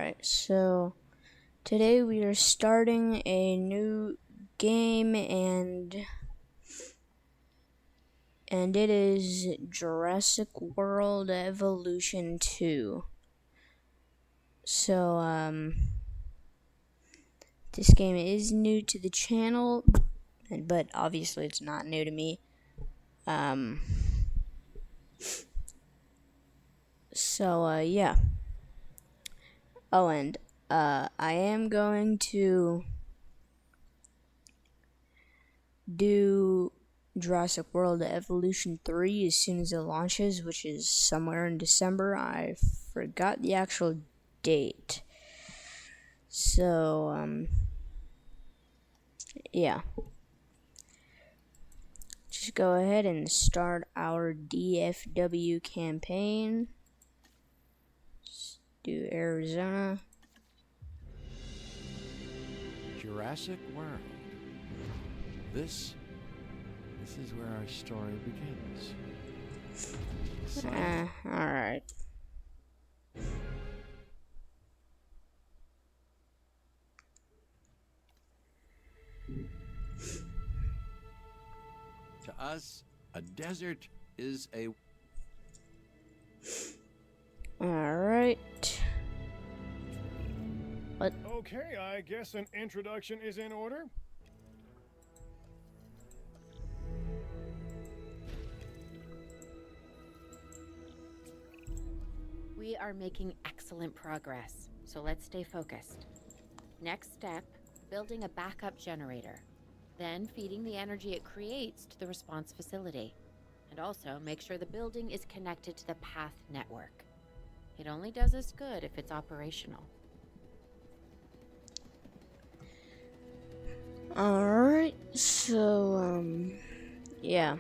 Alright, so today we are starting a new game and it is Jurassic World Evolution 2. So this game is new to the channel, but obviously it's not new to me. Yeah. Oh, and I am going to do Jurassic World Evolution 3 as soon as it launches, which is somewhere in December. I forgot the actual date. So, yeah. Just go ahead and start our DFW campaign. Let's do Arizona. Jurassic World. This is where our story begins. Alright. To us, a desert is a... Alright. What? Okay, I guess an introduction is in order. We are making excellent progress, so let's stay focused. Next step, building a backup generator. Then feeding the energy it creates to the response facility. And also make sure the building is connected to the path network. It only does us good if it's operational. Alright, so, yeah.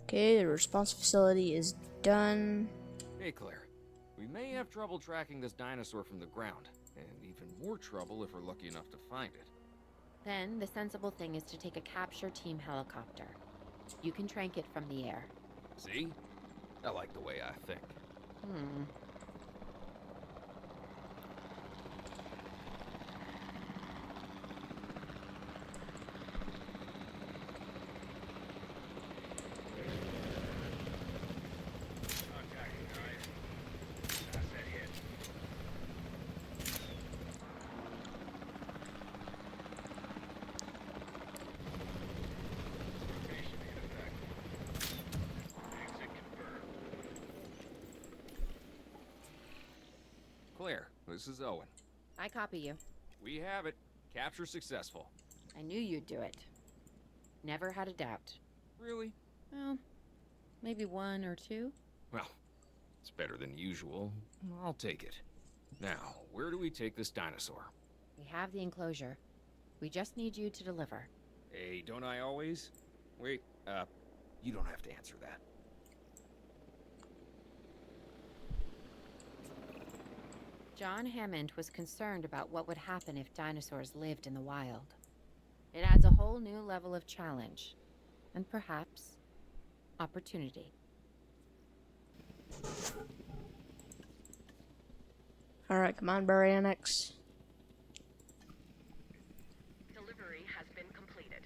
Okay, the response facility is done. Hey, Claire. We may have trouble tracking this dinosaur from the ground, and even more trouble if we're lucky enough to find it. Then, the sensible thing is to take a capture team helicopter. You can trank it from the air. See? I like the way I think. Claire, this is Owen. I copy you. We have it. Capture successful. I knew you'd do it. Never had a doubt. Really? Well, maybe one or two. Well, it's better than usual. I'll take it. Now, where do we take this dinosaur? We have the enclosure. We just need you to deliver. Hey, don't I always? Wait, you don't have to answer that. John Hammond was concerned about what would happen if dinosaurs lived in the wild. It adds a whole new level of challenge, and perhaps opportunity. Alright, come on, Baryonyx. Delivery has been completed.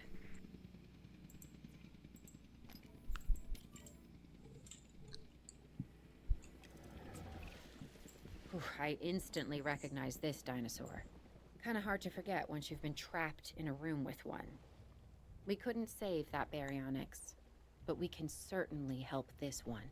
I instantly recognize this dinosaur. Kinda hard to forget once you've been trapped in a room with one. We couldn't save that Baryonyx, but we can certainly help this one.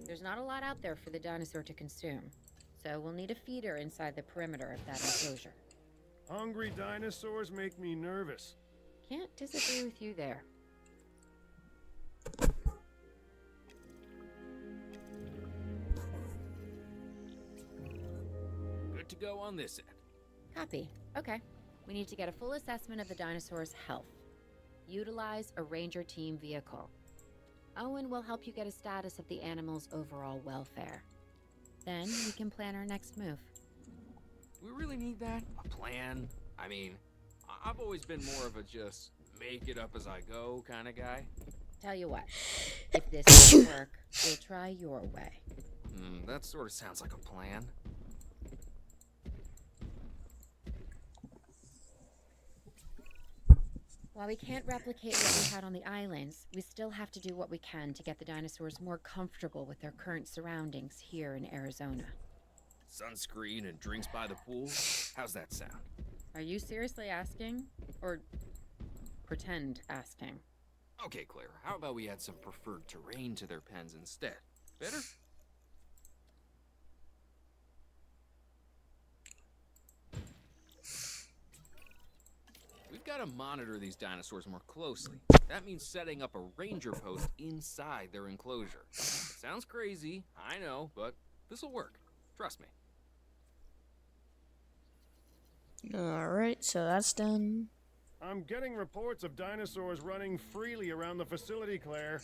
There's not a lot out there for the dinosaur to consume, so we'll need a feeder inside the perimeter of that enclosure. Hungry dinosaurs make me nervous. Can't disagree with you there. Good to go on this end. Copy. Okay. We need to get a full assessment of the dinosaur's health. Utilize a ranger team vehicle. Owen will help you get a status of the animal's overall welfare. Then we can plan our next move. We really need that? A plan? I mean, I've always been more of a just make it up as I go kind of guy. Tell you what, if this doesn't work, we'll try your way. That sort of sounds like a plan. While we can't replicate what we had on the islands, we still have to do what we can to get the dinosaurs more comfortable with their current surroundings here in Arizona. Sunscreen and drinks by the pool? How's that sound? Are you seriously asking? Or pretend asking? Okay, Claire, how about we add some preferred terrain to their pens instead? Better? We've got to monitor these dinosaurs more closely. That means setting up a ranger post inside their enclosure. It sounds crazy, I know, but this'll work. Trust me. Alright, so that's done. I'm getting reports of dinosaurs running freely around the facility, Claire.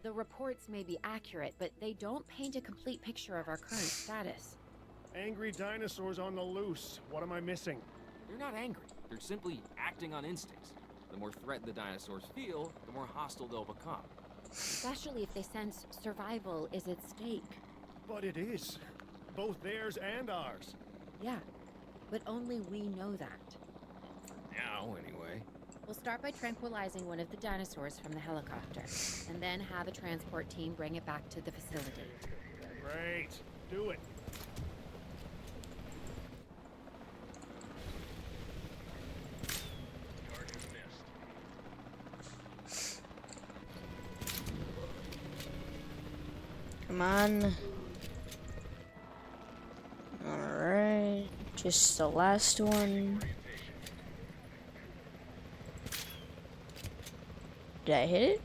The reports may be accurate, but they don't paint a complete picture of our current status. Angry dinosaurs on the loose. What am I missing? They're not angry. They're simply acting on instincts. The more threatened the dinosaurs feel, the more hostile they'll become. Especially if they sense survival is at stake. But it is. Both theirs and ours. Yeah, but only we know that. Now, anyway. We'll start by tranquilizing one of the dinosaurs from the helicopter, and then have a transport team bring it back to the facility. Great. Do it. Come on. Alright. Just the last one. Did I hit it?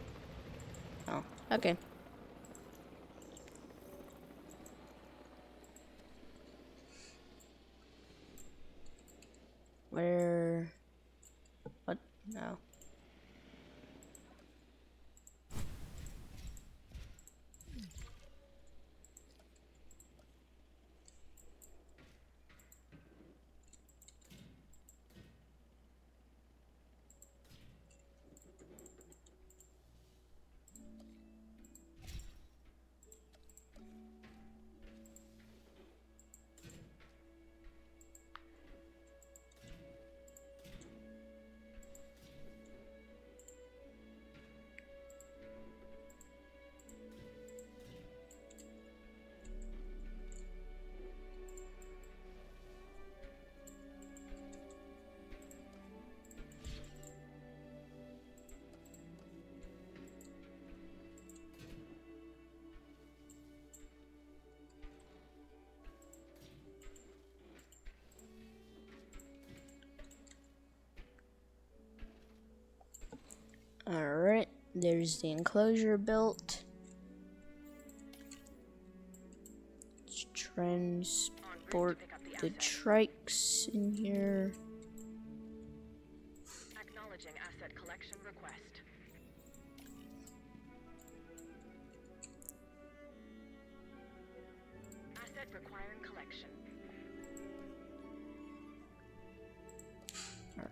Oh, okay. Where? What? No. Alright, there's the enclosure built. Let's transport the trikes in here. Acknowledging asset collection request. Asset requiring collection.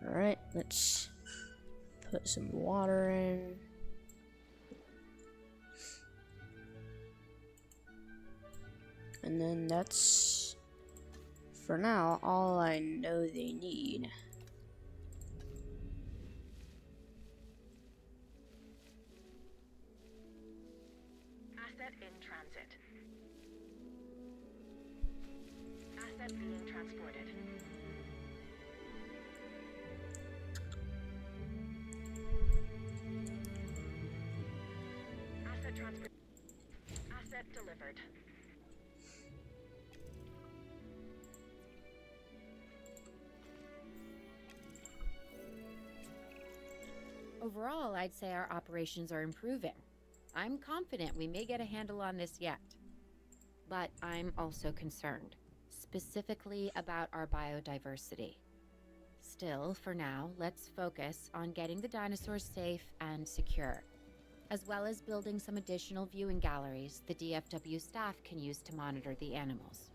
Alright, let's put some water in. And then that's, for now, all I know they need. Asset in transit. Asset being transported. Asset delivered. Overall, I'd say our operations are improving. I'm confident we may get a handle on this yet. But I'm also concerned, specifically about our biodiversity. Still, for now, let's focus on getting the dinosaurs safe and secure, as well as building some additional viewing galleries the DFW staff can use to monitor the animals.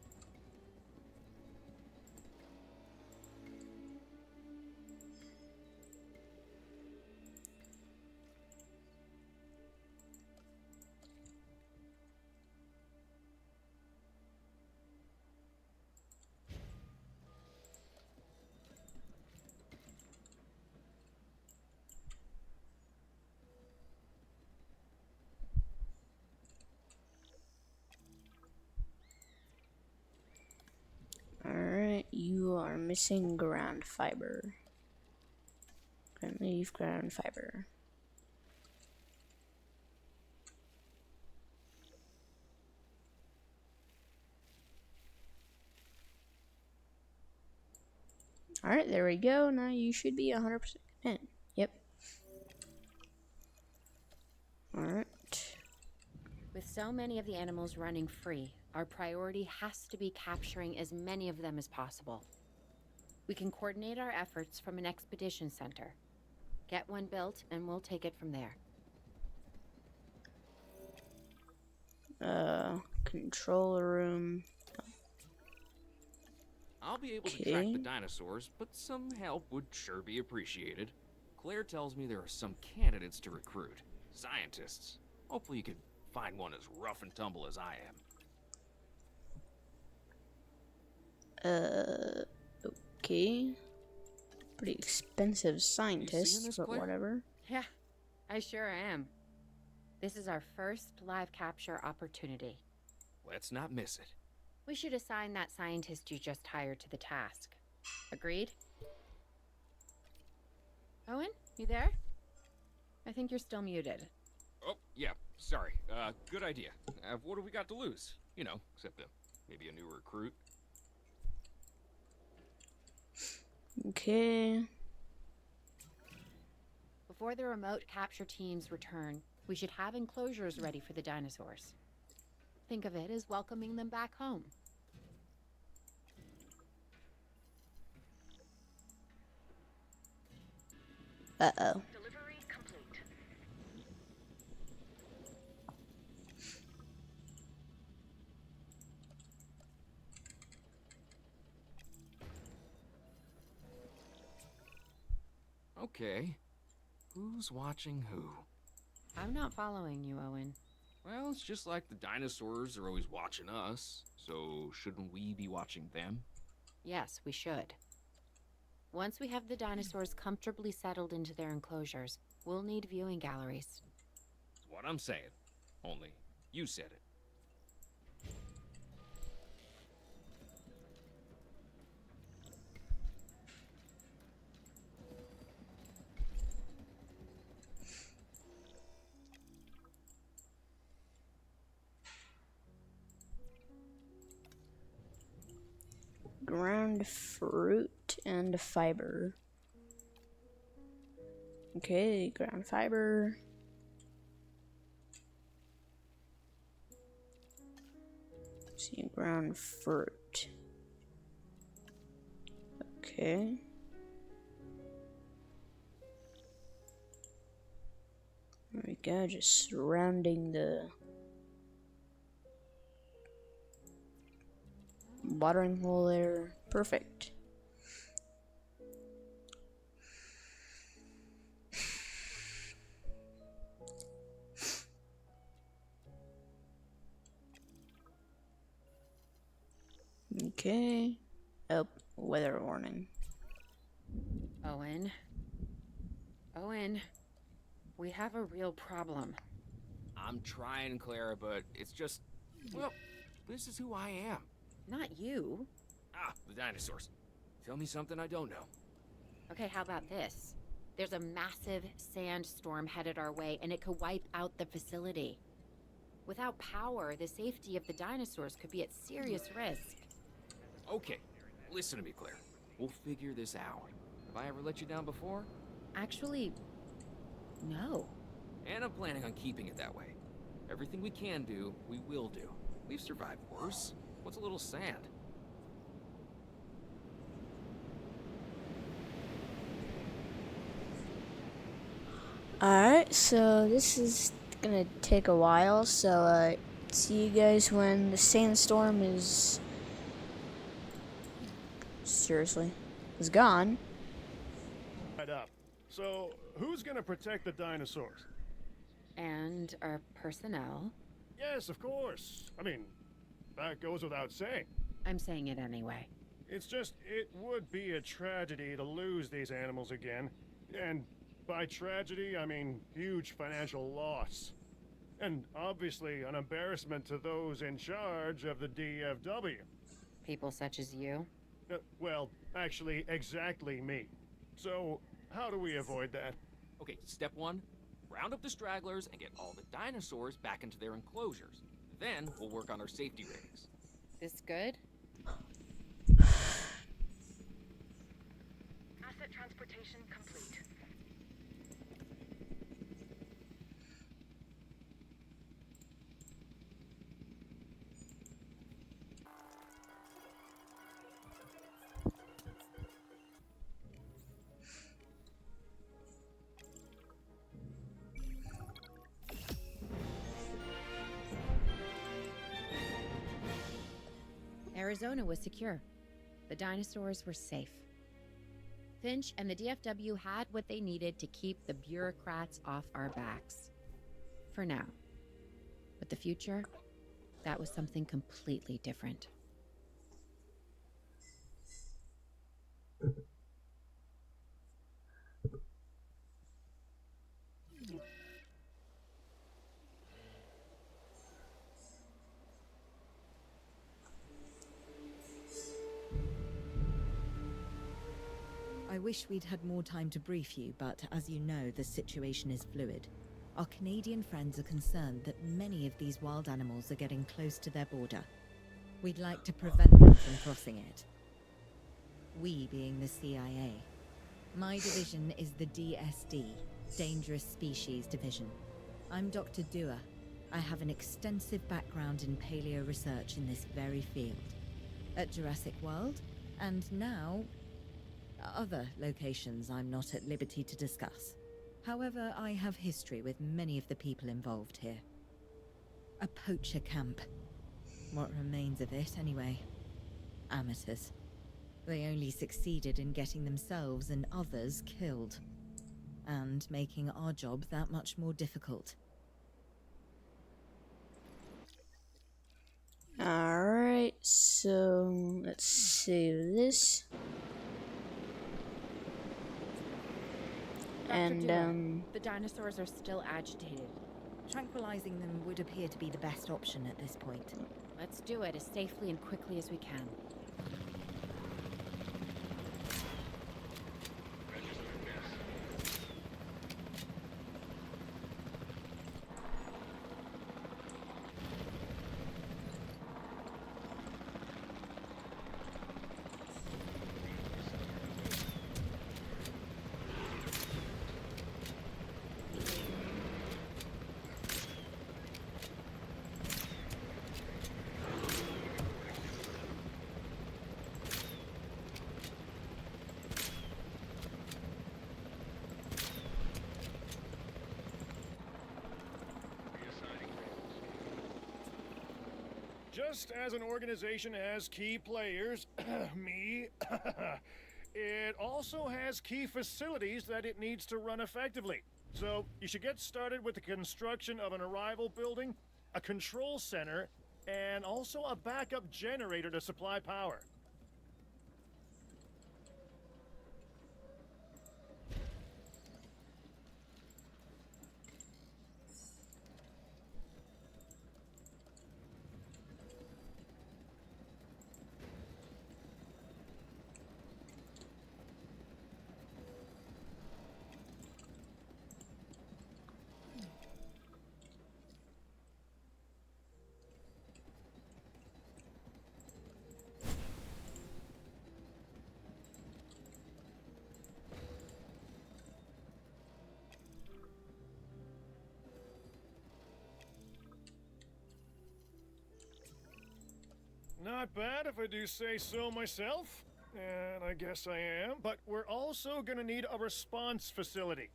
missing ground fiber. Ground leaf, ground fiber. Alright, there we go. Now you should be 100% in. Yep. Alright. With so many of the animals running free, our priority has to be capturing as many of them as possible. We can coordinate our efforts from an expedition center. Get one built, and we'll take it from there. Control room. I'll be able to track the dinosaurs, but some help would sure be appreciated. Claire tells me there are some candidates to recruit. Scientists. Hopefully you could find one as rough and tumble as I am. Okay. Pretty expensive scientists, but Claire? whatever. Yeah, I sure am. This is our first live capture opportunity. Let's not miss it. We should assign that scientist you just hired to the task. Agreed? Owen, you there? I think you're still muted. Oh, yeah, sorry. Good idea. What have we got to lose? You know, except maybe a new recruit. Okay. Before the remote capture teams return, we should have enclosures ready for the dinosaurs. Think of it as welcoming them back home. Uh-oh. Delivery complete. Okay. Who's watching who? I'm not following you, Owen. Well, it's just like the dinosaurs are always watching us, so shouldn't we be watching them? Yes, we should. Once we have the dinosaurs comfortably settled into their enclosures, we'll need viewing galleries. That's what I'm saying. Only, you said it. Ground fruit and fiber. Okay, ground fiber. See, ground fruit. Okay. There we go, just surrounding the watering hole there. Perfect. Okay. Oh, weather warning. Owen. Owen. We have a real problem. I'm trying, Clara, but it's just... Well, this is who I am. Not you. Ah, the dinosaurs. Tell me something I don't know. Okay, how about this? There's a massive sandstorm headed our way, and it could wipe out the facility. Without power, the safety of the dinosaurs could be at serious risk. Okay, listen to me, Claire. We'll figure this out. Have I ever let you down before? Actually, no. And I'm planning on keeping it that way. Everything we can do, we will do. We've survived worse. What's a little sand? Alright, so this is gonna take a while, so see you guys when the sandstorm is gone. Right up. So, who's gonna protect the dinosaurs? And our personnel. Yes, of course. I mean, that goes without saying. I'm saying it anyway. It's just, it would be a tragedy to lose these animals again. And by tragedy, I mean huge financial loss. And obviously an embarrassment to those in charge of the DFW. People such as you. Well, actually, exactly me. So, how do we avoid that? Okay, step one, round up the stragglers and get all the dinosaurs back into their enclosures. Then we'll work on our safety ratings. This good? Asset transportation complete. Arizona was secure. The dinosaurs were safe. Finch and the DFW had what they needed to keep the bureaucrats off our backs. For now. But the future, that was something completely different. I wish we'd had more time to brief you, but as you know, the situation is fluid. Our Canadian friends are concerned that many of these wild animals are getting close to their border. We'd like to prevent them from crossing it. We being the CIA. My division is the DSD, Dangerous Species Division. I'm Dr. Dua. I have an extensive background in paleo research in this very field. At Jurassic World, and now other locations I'm not at liberty to discuss. However, I have history with many of the people involved here. A poacher camp. What remains of it, anyway. Amateurs. They only succeeded in getting themselves and others killed. And making our job that much more difficult. Alright, so let's save this. Dr. Dua, the dinosaurs are still agitated. Tranquilizing them would appear to be the best option at this point. Let's do it as safely and quickly as we can. Just as an organization has key players, me, it also has key facilities that it needs to run effectively. So you should get started with the construction of an arrival building, a control center, and also a backup generator to supply power. Not bad if I do say so myself. And I guess I am. But we're also gonna need a response facility.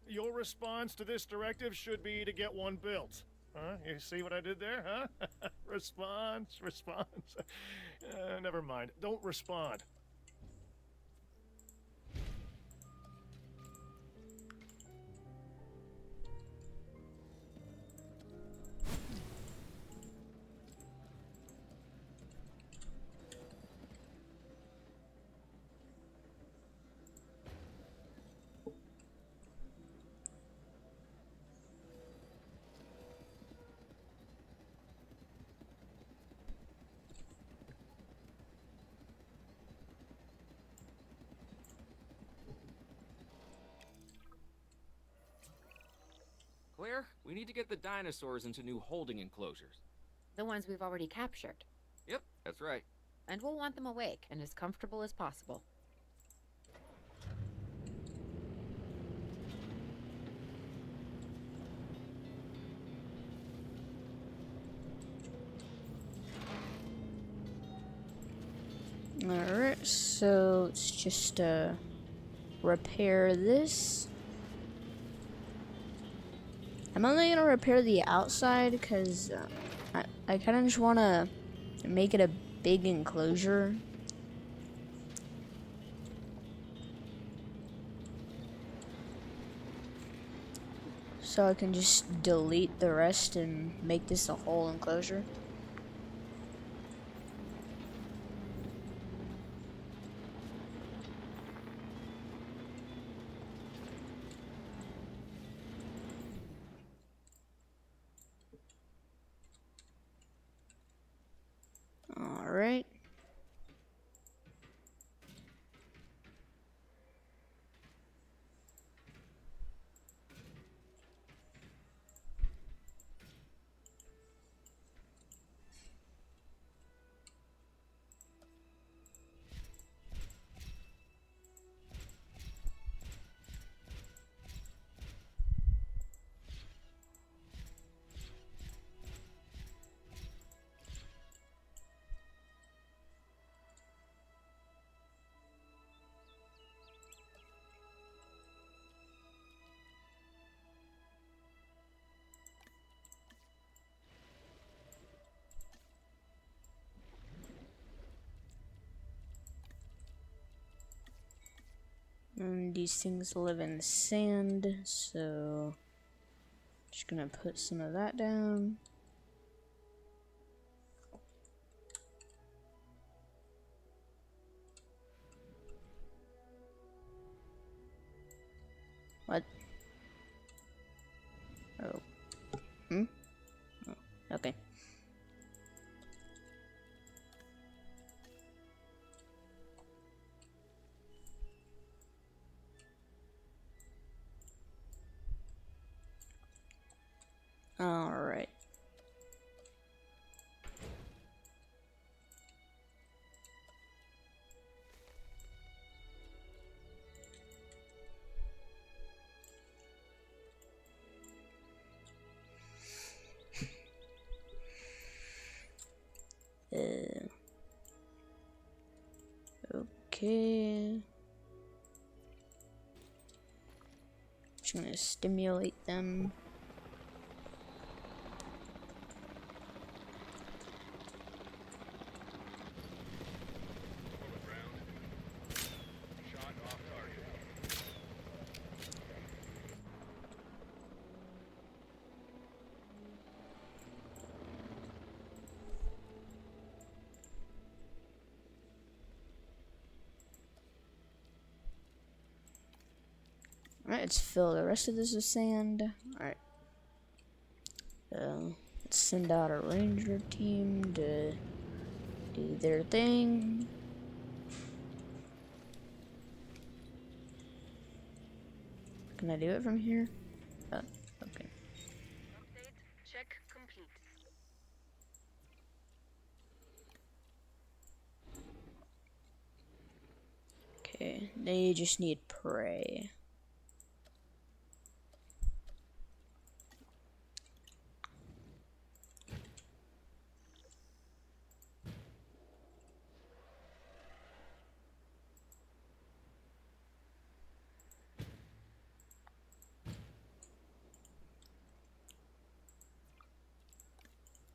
Your response to this directive should be to get one built. Huh? You see what I did there, huh? Response. Never mind. Don't respond. Claire, we need to get the dinosaurs into new holding enclosures. The ones we've already captured. Yep, that's right. And we'll want them awake and as comfortable as possible. Alright, so let's just repair this. I'm only gonna repair the outside because I kind of just want to make it a big enclosure. So I can just delete the rest and make this a whole enclosure. Alright. And these things live in the sand, so just gonna put some of that down. What? Oh. Oh, okay. Alright. Okay. Just gonna stimulate them. Alright, let's fill the rest of this with sand. Alright. Let's send out a ranger team to do their thing. Can I do it from here? Oh, okay. Update check complete. Okay, they just need prey.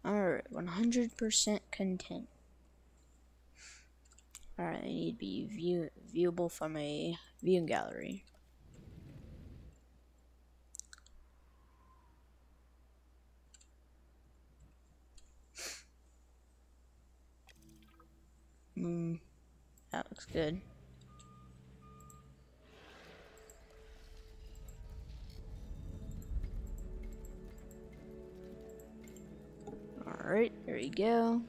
Alright, 100% content. Alright, they need to be viewable from a viewing gallery. That looks good. Alright, there we go.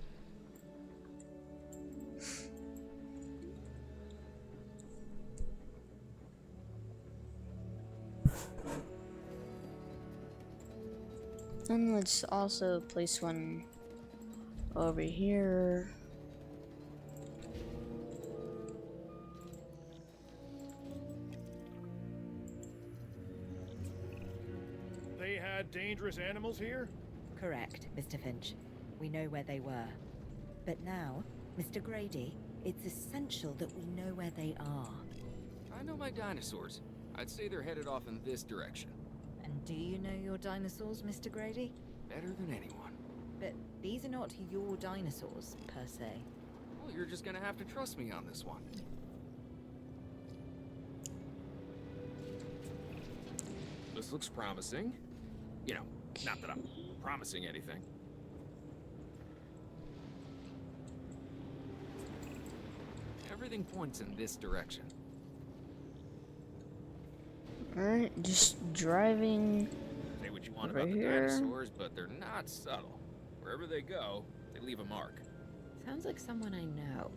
And let's also place one over here. They had dangerous animals here? Correct, Mr. Finch. We know where they were. But now, Mr. Grady, it's essential that we know where they are. I know my dinosaurs. I'd say they're headed off in this direction. And do you know your dinosaurs, Mr. Grady? Better than anyone. But these are not your dinosaurs, per se. Well, you're just gonna have to trust me on this one. This looks promising. You know, not that I'm promising anything. Everything points in this direction. Alright, just driving Say what you want over about the here. dinosaurs, but they're not subtle. Wherever they go, they leave a mark. Sounds like someone I know.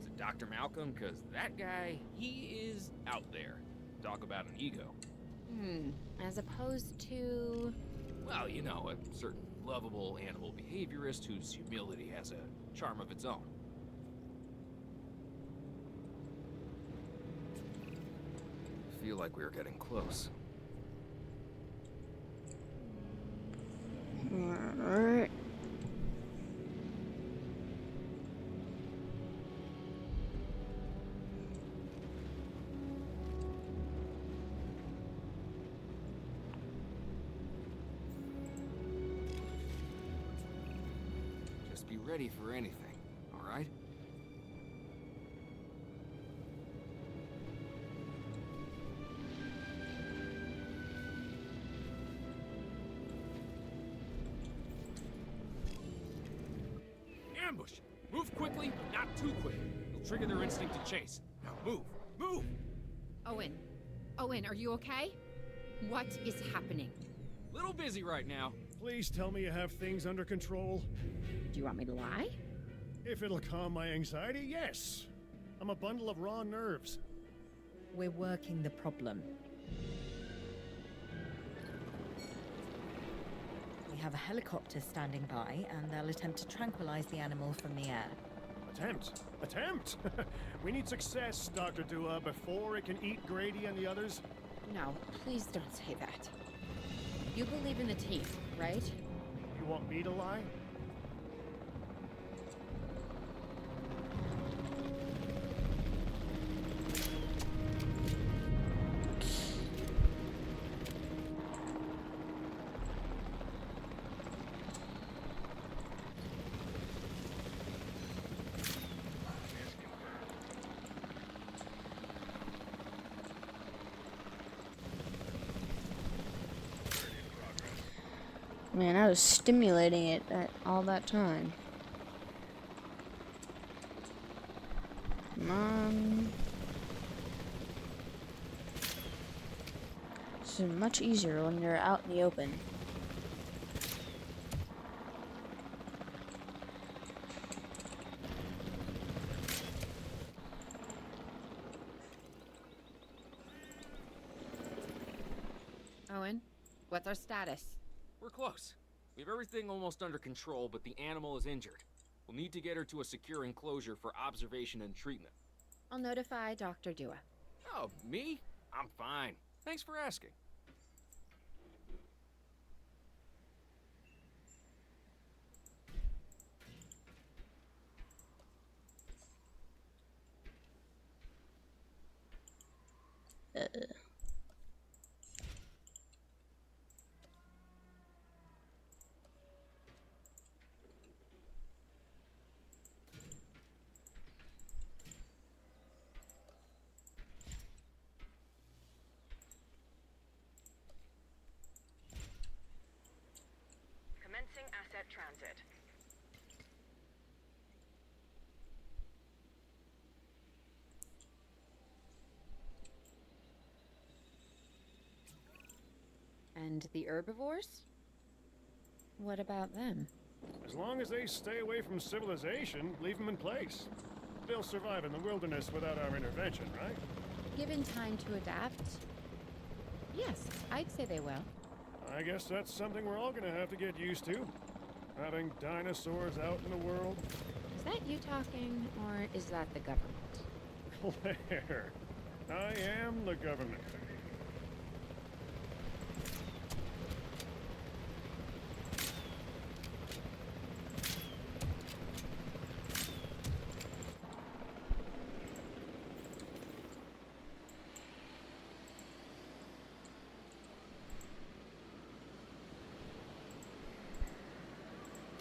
Is it Dr. Malcolm? Because that guy, he is out there. Talk about an ego. As opposed to... Well, you know, a certain lovable animal behaviorist whose humility has a charm of its own. I feel like we're getting close. Alright. Just be ready for anything, all right? Ambush! Move quickly, but not too quickly. You'll trigger their instinct to chase. Now move! Move! Owen. Owen, are you okay? What is happening? Little busy right now. Please tell me you have things under control. Do you want me to lie? If it'll calm my anxiety, yes. I'm a bundle of raw nerves. We're working the problem. We have a helicopter standing by, and they'll attempt to tranquilize the animal from the air. Attempt. Attempt? We need success, Dr. Dua, before it can eat Grady and the others. No, please don't say that. You believe in the team, right? You want me to lie? Man, I was stimulating it all that time. Come on. This is much easier when you're out in the open. Owen, what's our status? We're close. We have everything almost under control, but the animal is injured. We'll need to get her to a secure enclosure for observation and treatment. I'll notify Dr. Dua. Oh, me? I'm fine. Thanks for asking. Commencing asset transit. And the herbivores? What about them? As long as they stay away from civilization, leave them in place. They'll survive in the wilderness without our intervention, right? Given time to adapt? Yes, I'd say they will. I guess that's something we're all gonna have to get used to. Having dinosaurs out in the world. Is that you talking, or is that the government? Claire, I am the government.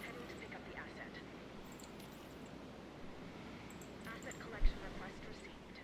Heading to pick up the asset. Asset collection request received.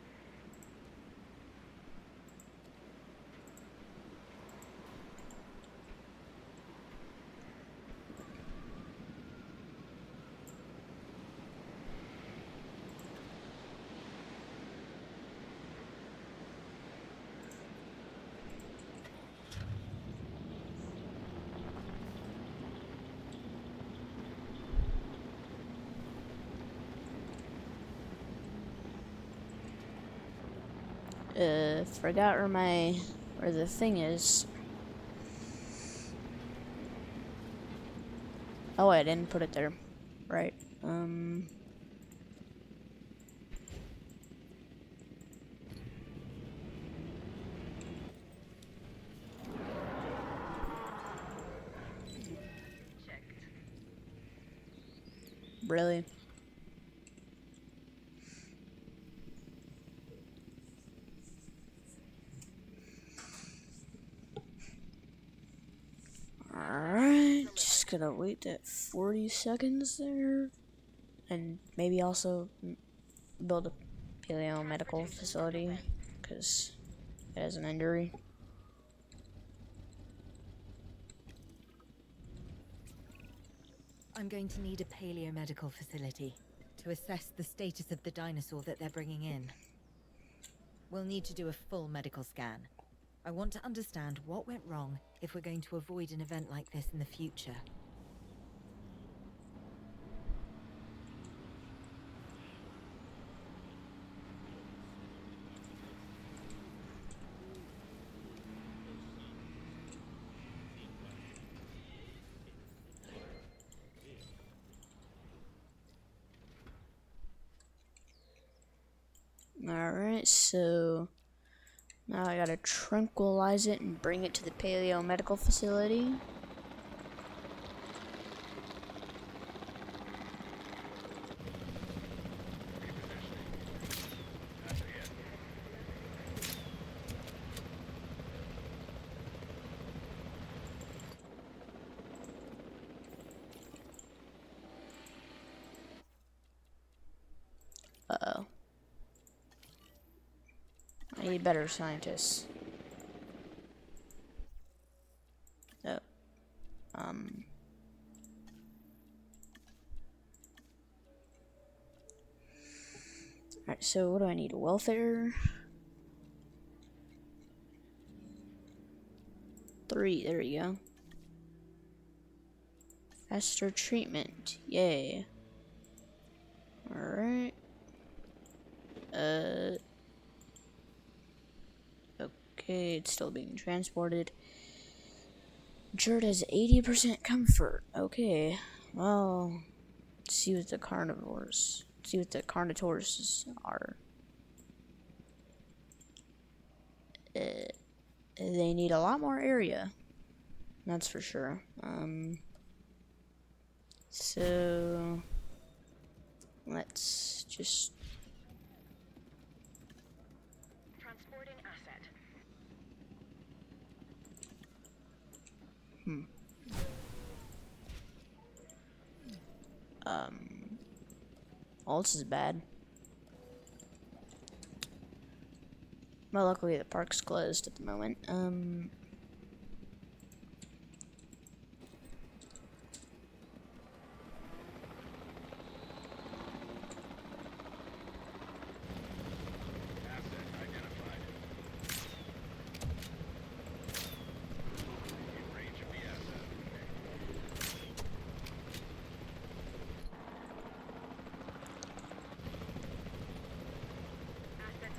Forgot where the thing is. Oh, I didn't put it there. Right. Checked. Really? Alright, just gonna wait that 40 seconds there. And maybe also build a paleo medical facility, because it has an injury. I'm going to need a paleomedical facility to assess the status of the dinosaur that they're bringing in. We'll need to do a full medical scan. I want to understand what went wrong if we're going to avoid an event like this in the future. Alright, so now I gotta tranquilize it and bring it to the paleo medical facility. Uh-oh. I need better scientists. Oh. Alright, so what do I need? Welfare? 3, there you go. Faster treatment, yay. Alright. Okay, it's still being transported. Jared has 80% comfort. Okay, well, let's see what the carnivores. See what the carnivores are. They need a lot more area. That's for sure. So let's just Transporting asset. Well, this is bad. Well, luckily the park's closed at the moment. Asset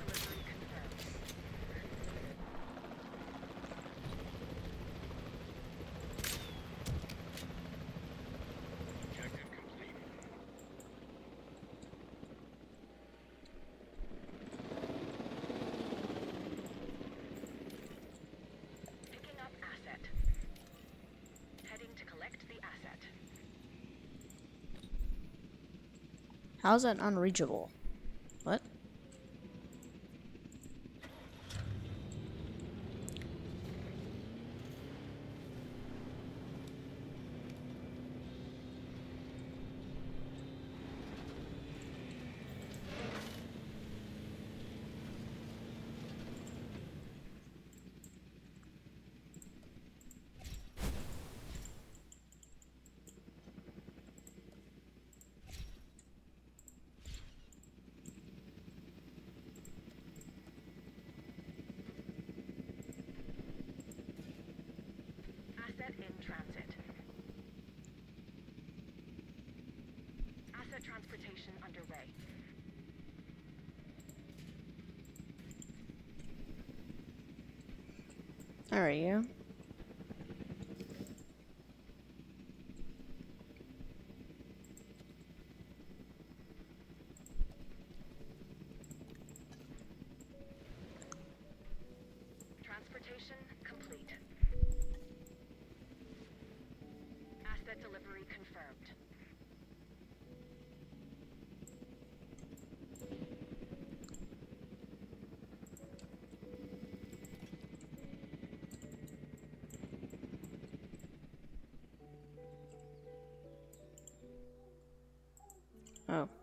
delivery confirmed. How's that unreachable? What? Asset in transit. Asset transportation underway. There we go. Transportation complete. Asset delivery confirmed.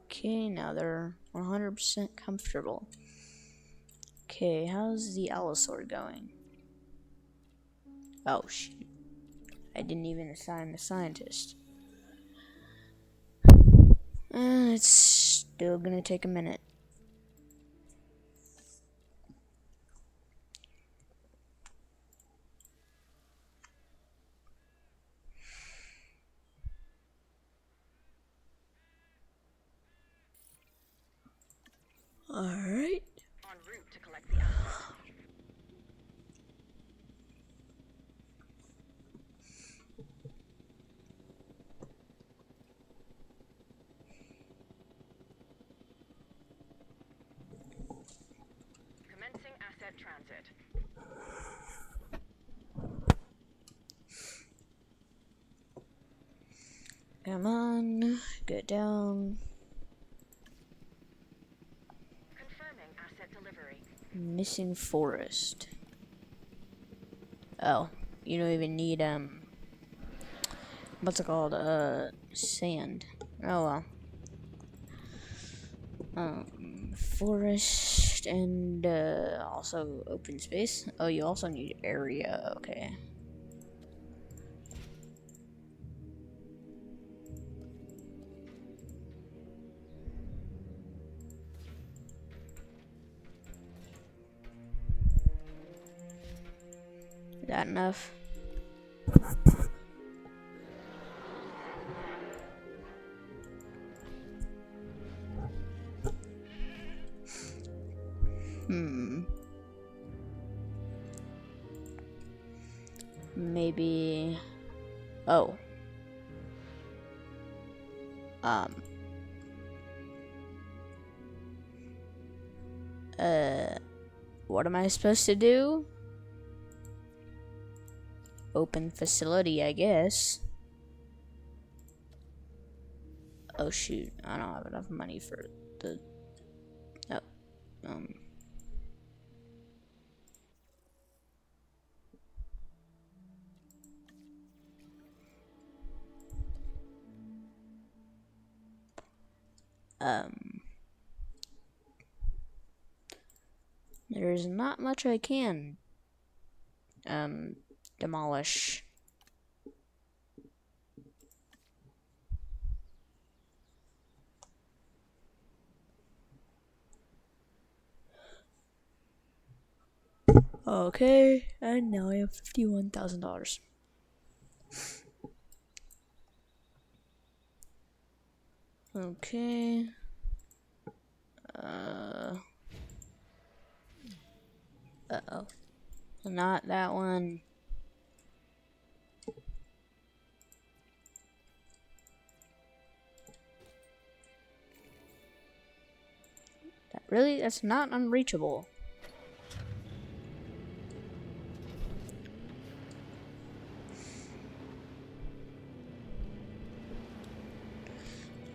Okay, now they're 100% comfortable. Okay, how's the allosaur going? Oh, shoot. I didn't even assign the scientist. It's still gonna take a minute. Alright. En route to collect the asset. Commencing asset transit. Come on, get down. Confirming asset delivery. Missing forest. Oh, you don't even need, what's it called? Sand. Oh well. Forest and, also open space. Oh, you also need area, okay. Is that enough? Maybe. Oh. What am I supposed to do? Open facility, I guess. Oh shoot, I don't have enough money for the. Oh, there's not much I can demolish. Okay, and now I have $51,000. Okay. Uh-oh. Not that one. Really? That's not unreachable.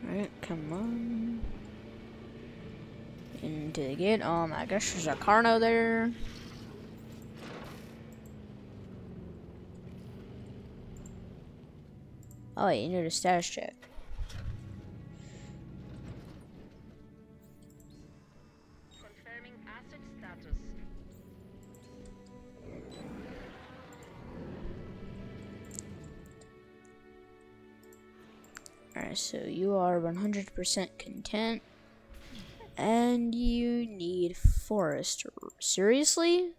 Alright, come on. into the gate. I guess there's a Carno there. Oh, you need a status check. Confirming asset status. Alright, so you are 100% content. And you need forest. Seriously?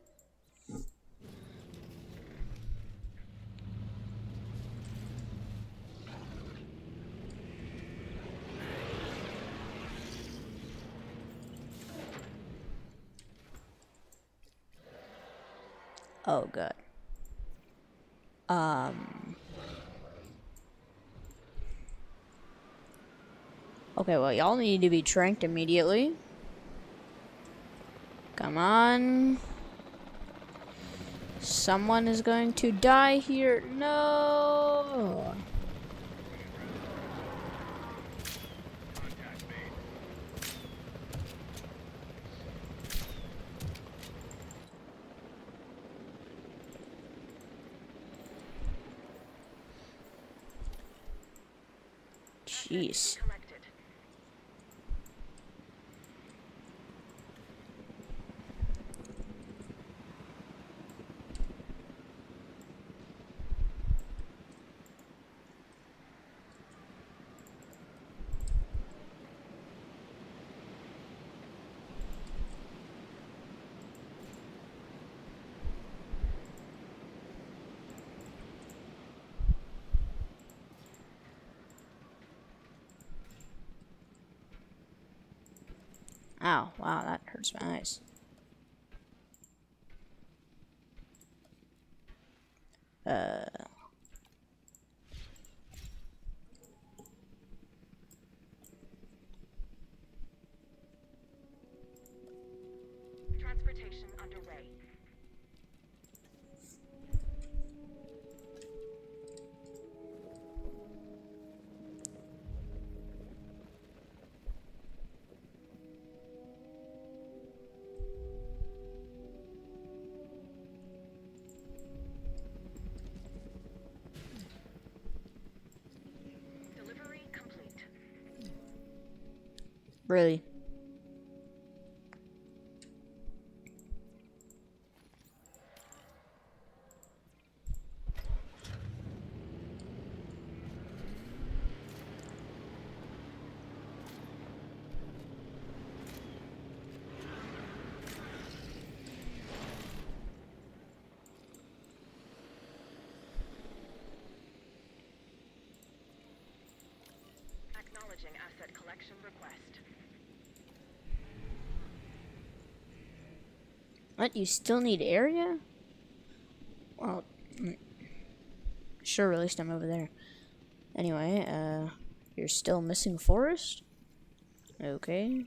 Oh, God. Okay, well, y'all need to be tranked immediately. Come on. Someone is going to die here. No! Jeez. Collected. Ow, wow, that hurts my eyes. Transportation underway. Delivery complete. Really? Acknowledging asset collection request. What? You still need area? Well, sure, released them over there. Anyway, you're still missing forest? Okay.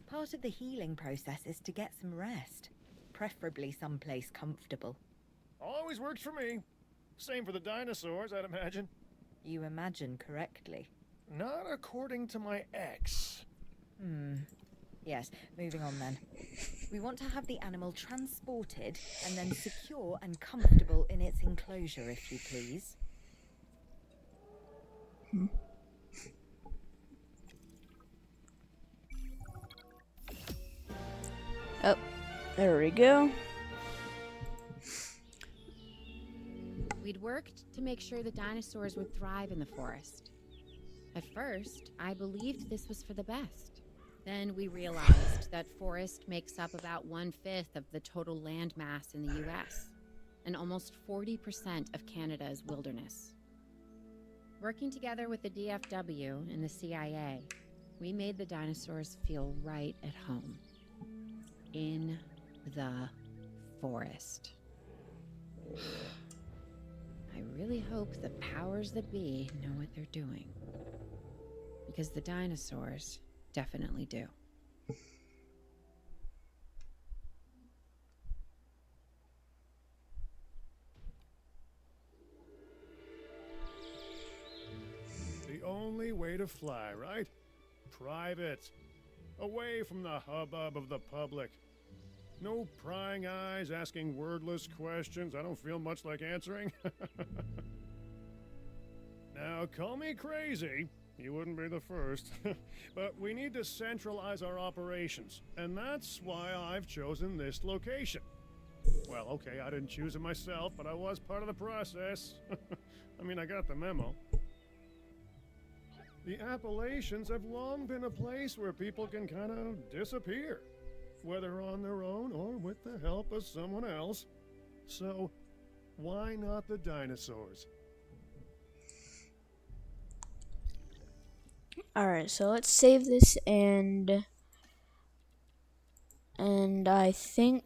Part of the healing process is to get some rest, preferably someplace comfortable. Always works for me. Same for the dinosaurs, I'd imagine. You imagine correctly. Not according to my ex. Yes, moving on then. We want to have the animal transported and then secure and comfortable in its enclosure, if you please. Oh, there we go. We'd worked to make sure the dinosaurs would thrive in the forest. At first, I believed this was for the best. Then we realized that forest makes up about 1/5 of the total land mass in the US, and almost 40% of Canada's wilderness. Working together with the DFW and the CIA, we made the dinosaurs feel right at home. In the forest. I really hope the powers that be know what they're doing. Because the dinosaurs definitely do. The only way to fly, right? Private. away from the hubbub of the public. No prying eyes asking wordless questions I don't feel much like answering. Now, call me crazy. You wouldn't be the first. But we need to centralize our operations, and that's why I've chosen this location. Well, okay, I didn't choose it myself, but I was part of the process. I mean, I got the memo. The Appalachians have long been a place where people can kind of disappear, whether on their own or with the help of someone else. So, why not the dinosaurs? Alright, so let's save this, and I think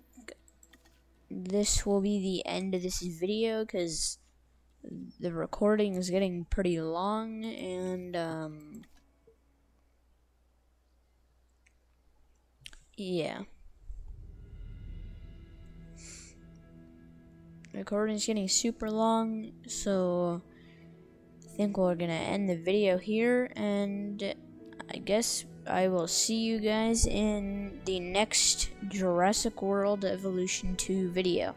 this will be the end of this video, because the recording is getting pretty long, and yeah. The recording is getting super long, so I think we're gonna end the video here, and I guess I will see you guys in the next Jurassic World Evolution 2 video.